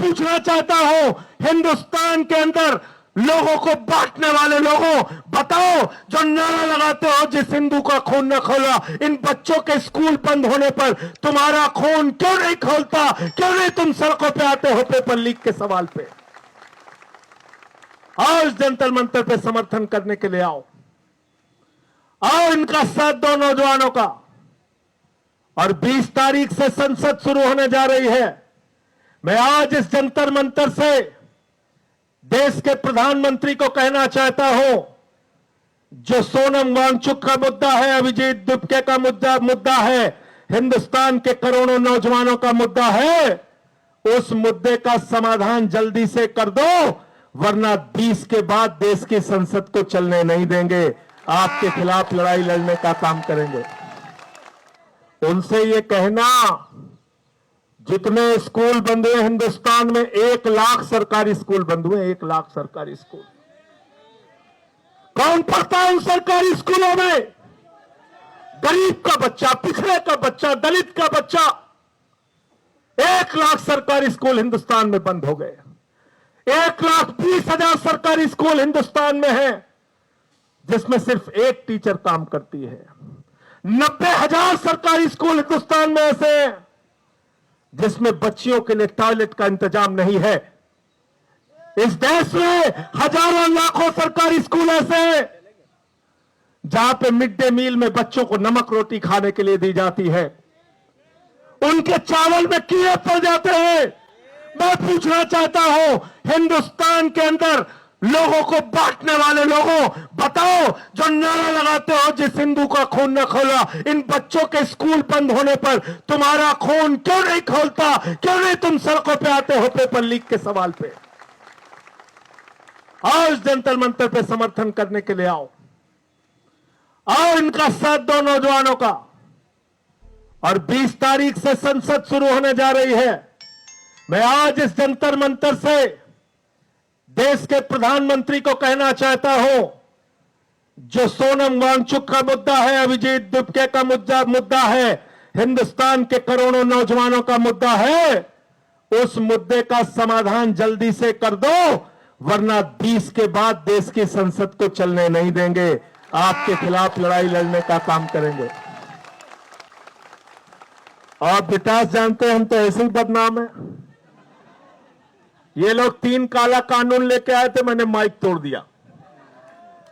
पूछना चाहता हूं, हिंदुस्तान के अंदर लोगों को बांटने वाले लोगों, बताओ जो नारा लगाते हो जिस हिंदू का खून न खोला, इन बच्चों के स्कूल बंद होने पर तुम्हारा खून क्यों नहीं खोलता? क्यों नहीं तुम सड़कों पे आते हो पेपर लीक के सवाल पे? आओ इस जंतर मंतर पे समर्थन करने के लिए आओ इनका साथ दो नौजवानों का। और 20 तारीख से संसद शुरू होने जा रही है। मैं आज इस जंतर मंतर से देश के प्रधानमंत्री को कहना चाहता हूं, जो सोनम वांगचुक का मुद्दा है, अभिजीत दुबके का मुद्दा है, हिंदुस्तान के करोड़ों नौजवानों का मुद्दा है, उस मुद्दे का समाधान जल्दी से कर दो, वरना 20 के बाद देश की संसद को चलने नहीं देंगे। आपके खिलाफ लड़ाई लड़ने का काम करेंगे। उनसे ये कहना, जितने स्कूल बंद हुए हिंदुस्तान में, 1 लाख सरकारी स्कूल बंद हुए, 1 लाख सरकारी स्कूल। कौन पढ़ता है उन सरकारी स्कूलों में? गरीब का बच्चा, पिछड़े का बच्चा, दलित का बच्चा। 1 लाख सरकारी स्कूल हिंदुस्तान में बंद हो गए। 1,20,000 सरकारी स्कूल हिंदुस्तान में है, जिसमें सिर्फ एक टीचर काम करती है। 90,000 सरकारी स्कूल हिंदुस्तान में ऐसे हैं जिसमें बच्चियों के लिए टॉयलेट का इंतजाम नहीं है। इस देश में हजारों लाखों सरकारी स्कूल ऐसे हैं जहां पे मिड डे मील में बच्चों को नमक रोटी खाने के लिए दी जाती है, उनके चावल में कीड़े पड़ जाते हैं। मैं पूछना चाहता हूं, हिंदुस्तान के अंदर लोगों को बांटने वाले लोगों, बताओ जो नारा लगाते हो जिस हिंदू का खून न खोला, इन बच्चों के स्कूल बंद होने पर तुम्हारा खून क्यों नहीं खोलता? क्यों नहीं तुम सड़कों पे आते हो पेपर लीक के सवाल पे? आओ इस जंतर मंतर पे समर्थन करने के लिए आओ इनका साथ दो नौजवानों का। और 20 तारीख से संसद शुरू होने जा रही है। मैं आज इस जंतर मंतर से देश के प्रधानमंत्री को कहना चाहता हूं, जो सोनम वांगचुक का मुद्दा है, अभिजीत दुबके का मुद्दा है, हिंदुस्तान के करोड़ों नौजवानों का मुद्दा है, उस मुद्दे का समाधान जल्दी से कर दो, वरना 20 के बाद देश की संसद को चलने नहीं देंगे। आपके खिलाफ लड़ाई लड़ने का काम करेंगे। और विकास जानते हैं, हम तो ऐसे ही बदनाम है। ये लोग 3 काला कानून लेके आए थे, मैंने माइक तोड़ दिया।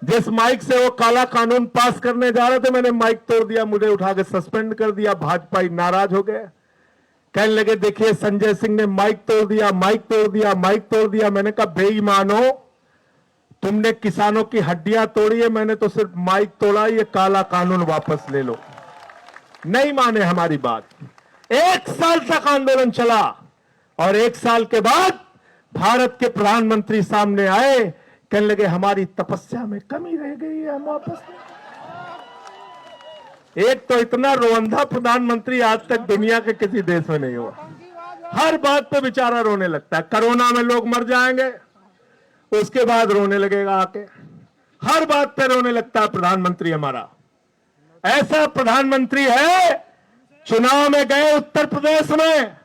जिस माइक से वो काला कानून पास करने जा रहे थे, मैंने माइक तोड़ दिया, मुझे उठा के सस्पेंड कर दिया। भाजपा नाराज हो गए, कहने लगे देखिए संजय सिंह ने माइक तोड़ दिया, माइक तोड़ दिया, माइक तोड़ दिया। मैंने कहा बेईमानो, तुमने किसानों की हड्डियां तोड़ी है, मैंने तो सिर्फ माइक तोड़ा, ये काला कानून वापस ले लो। नहीं माने हमारी बात। 1 साल तक आंदोलन चला और 1 साल के बाद भारत के प्रधानमंत्री सामने आए, कहने लगे हमारी तपस्या में कमी रह गई है, हम वापस। एक तो इतना रोंधा प्रधानमंत्री आज तक दुनिया के किसी देश में नहीं हुआ। हर बात पे बेचारा रोने लगता है। कोरोना में लोग मर जाएंगे, उसके बाद रोने लगेगा आके। हर बात पे रोने लगता है प्रधानमंत्री हमारा। ऐसा प्रधानमंत्री है, चुनाव में गए उत्तर प्रदेश में,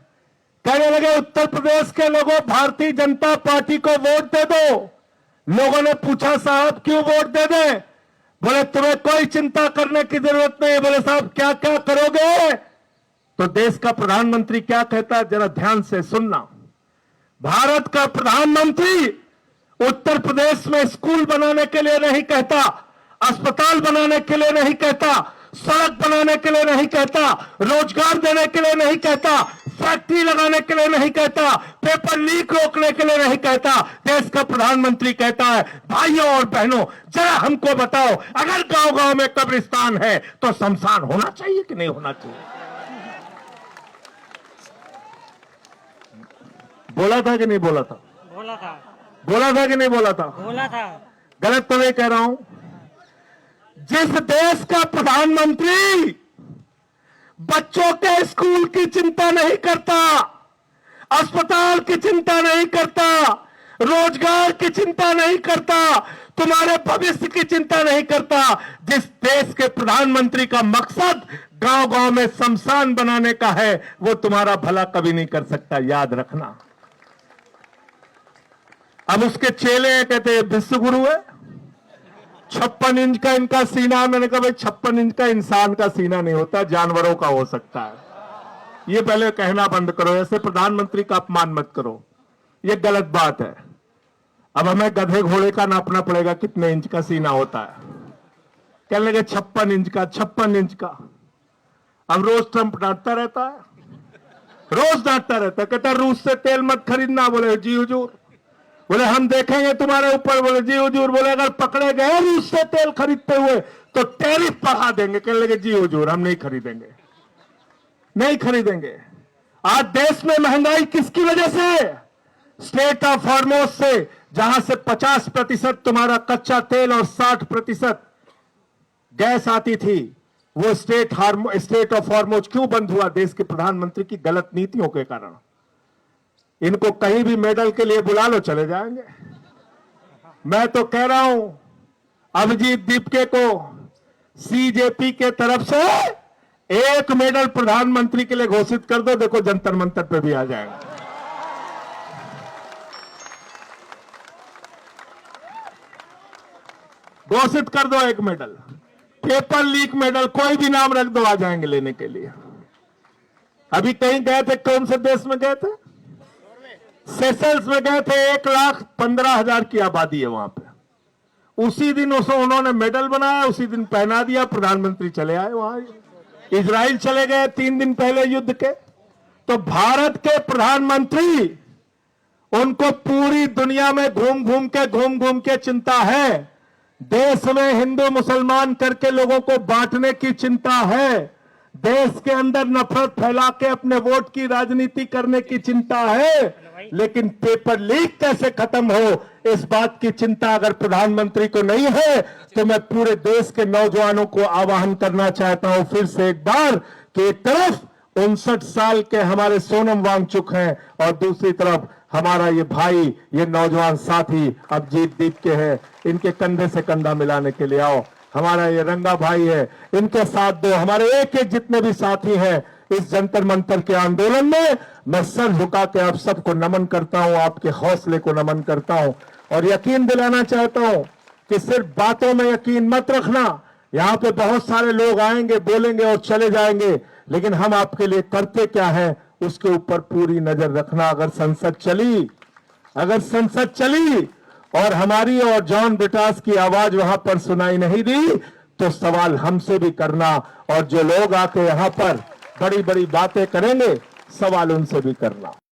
कहने लगे उत्तर प्रदेश के लोगों भारतीय जनता पार्टी को वोट दे दो। लोगों ने पूछा साहब क्यों वोट दे दें? बोले तुम्हें कोई चिंता करने की जरूरत नहीं। बोले साहब क्या क्या करोगे? तो देश का प्रधानमंत्री क्या कहता है, जरा ध्यान से सुनना। भारत का प्रधानमंत्री उत्तर प्रदेश में स्कूल बनाने के लिए नहीं कहता, अस्पताल बनाने के लिए नहीं कहता, सड़क बनाने के लिए नहीं कहता, रोजगार देने के लिए नहीं कहता, फैक्ट्री लगाने के लिए नहीं कहता, पेपर लीक रोकने के लिए नहीं कहता। देश का प्रधानमंत्री कहता है भाइयों और बहनों, जरा हमको बताओ, अगर गांव गांव में कब्रिस्तान है तो शमशान होना चाहिए कि नहीं होना चाहिए? बोला था कि नहीं बोला था? बोला था। बोला था कि नहीं बोला था? बोला था। गलत तो नहीं कह रहा हूं। जिस देश का प्रधानमंत्री बच्चों के स्कूल की चिंता नहीं करता, अस्पताल की चिंता नहीं करता, रोजगार की चिंता नहीं करता, तुम्हारे भविष्य की चिंता नहीं करता, जिस देश के प्रधानमंत्री का मकसद गांव गांव में शमशान बनाने का है, वो तुम्हारा भला कभी नहीं कर सकता। याद रखना। अब उसके चेले हैं, कहते हैं विश्व गुरु है। 56 इंच का इनका सीना है। मैंने कहा भाई 56 इंच का इंसान का सीना नहीं होता, जानवरों का हो सकता है। ये पहले कहना बंद करो, ऐसे प्रधानमंत्री का अपमान मत करो, ये गलत बात है। अब हमें गधे घोड़े का नापना पड़ेगा कितने इंच का सीना होता है। कहने लगे 56 इंच का, 56 इंच का। अब रोज ट्रंप डांटता रहता है, रोज डांटता रहता है, कहता रूस से तेल मत खरीदना। बोले जी हुजूर। बोले हम देखेंगे तुम्हारे ऊपर। बोले जी हुजूर। बोले अगर पकड़े गए रूस से तेल खरीदते हुए तो टैरिफ बढ़ा देंगे। कहने लगे जी हुजूर हम नहीं खरीदेंगे, नहीं खरीदेंगे। आज देश में महंगाई किसकी वजह से? स्टेट ऑफ हॉर्मोज से, जहां से 50% तुम्हारा कच्चा तेल और 60% गैस आती थी, वो स्टेट ऑफ हॉर्मोज क्यों बंद हुआ? देश के प्रधानमंत्री की गलत नीतियों के कारण। इनको कहीं भी मेडल के लिए बुला लो, चले जाएंगे। मैं तो कह रहा हूं अभिजीत दीपके को सीजेपी के तरफ से एक मेडल प्रधानमंत्री के लिए घोषित कर दो, देखो जंतर मंतर पे भी आ जाएगा। घोषित कर दो एक मेडल, पेपर लीक मेडल, कोई भी नाम रख दो, आ जाएंगे लेने के लिए। अभी कहीं गए थे, कौन से देश में गए थे? सेशल्स में गए थे। 1,15,000 की आबादी है वहां पे। उसी दिन उन्होंने मेडल बनाया, उसी दिन पहना दिया, प्रधानमंत्री चले आए वहां। इजराइल चले गए 3 दिन पहले युद्ध के। तो भारत के प्रधानमंत्री, उनको पूरी दुनिया में घूम घूम के चिंता है। देश में हिंदू मुसलमान करके लोगों को बांटने की चिंता है। देश के अंदर नफरत फैला के अपने वोट की राजनीति करने की चिंता है। लेकिन पेपर लीक कैसे खत्म हो, इस बात की चिंता अगर प्रधानमंत्री को नहीं है, तो मैं पूरे देश के नौजवानों को आह्वान करना चाहता हूं फिर से एक बार कि एक तरफ 59 साल के हमारे सोनम वांगचुक हैं और दूसरी तरफ हमारा ये भाई, ये नौजवान साथी अभिजीत दीपके है। इनके कंधे से कंधा मिलाने के लिए आओ। हमारा ये रंगा भाई है, इनके साथ दो। हमारे एक एक जितने भी साथी हैं इस जंतर मंतर के आंदोलन में, मैं सर झुका के आप सबको नमन करता हूं, आपके हौसले को नमन करता हूं और यकीन दिलाना चाहता हूं कि सिर्फ बातों में यकीन मत रखना। यहां पे बहुत सारे लोग आएंगे, बोलेंगे और चले जाएंगे, लेकिन हम आपके लिए करते क्या है उसके ऊपर पूरी नजर रखना। अगर संसद चली और हमारी और जॉन ब्रिटास की आवाज वहां पर सुनाई नहीं दी, तो सवाल हमसे भी करना, और जो लोग आके यहां पर बड़ी बड़ी बातें करेंगे, सवाल उनसे भी करना।